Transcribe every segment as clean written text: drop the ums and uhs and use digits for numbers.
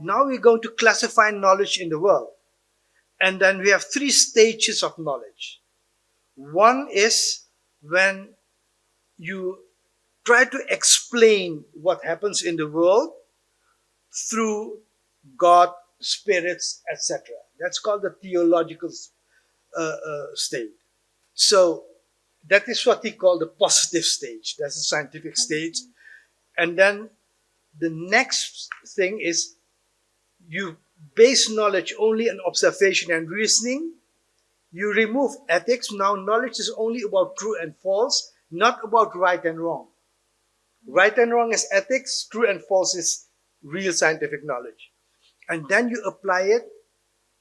now we're going to classify knowledge in the world. And then we have three stages of knowledge. One is when you try to explain what happens in the world through God, spirits, etc. That's called the theological state. So that is what he called the positive stage. That's the scientific stage. And then the next thing is you base knowledge only on observation and reasoning. You remove ethics. Now knowledge is only about true and false, not about right and wrong. Right and wrong is ethics, true and false is real scientific knowledge. And then you apply it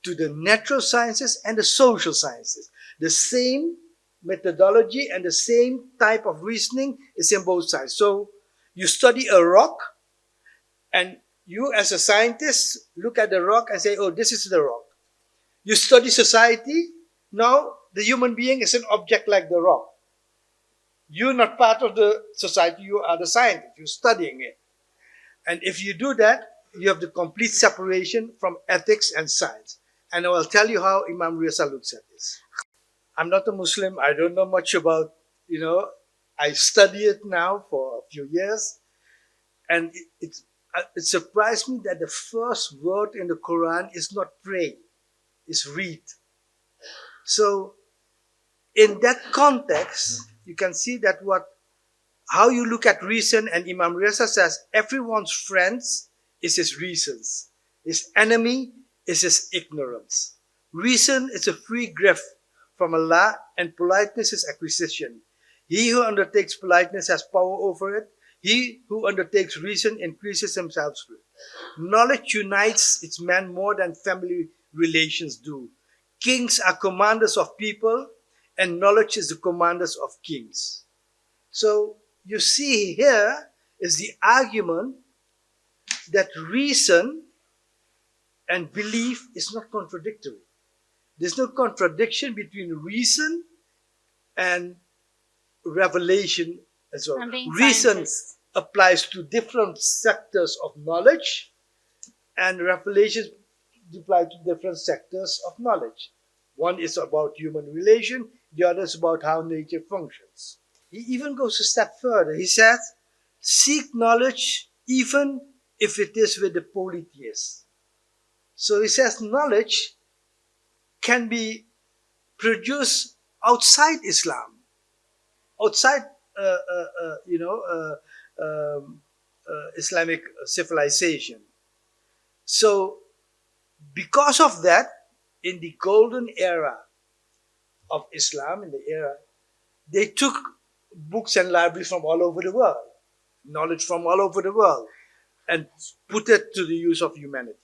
to the natural sciences and the social sciences. The same methodology and the same type of reasoning is in both sides. So you study a rock, and you as a scientist look at the rock and say, oh, this is the rock. You study society, now the human being is an object like the rock. You're not part of the society, you are the scientist, you're studying it. And if you do that, you have the complete separation from ethics and science. And I will tell you how Imam Reza looks at this. I'm not a Muslim, I don't know much about, I study it now for a few years. And it surprised me that the first word in the Quran is not pray, it's read. So in that context, you can see that how you look at reason, and Imam Reza says everyone's friends is his reasons. His enemy is his ignorance. Reason is a free gift from Allah, and politeness is acquisition. He who undertakes politeness has power over it. He who undertakes reason increases himself through it. Knowledge unites its men more than family relations do. Kings are commanders of people, and knowledge is the commanders of kings. So you see here is the argument that reason and belief is not contradictory. There's no contradiction between reason and revelation as well. Reason applies to different sectors of knowledge, and revelation applies to different sectors of knowledge. One is about human relation, the other is about how nature functions. He even goes a step further. He says, seek knowledge even if it is with the polytheist. So he says knowledge can be produced outside Islam, outside Islamic civilization. So because of that, in the golden era of Islam, they took books and libraries from all over the world, knowledge from all over the world, and put it to the use of humanity.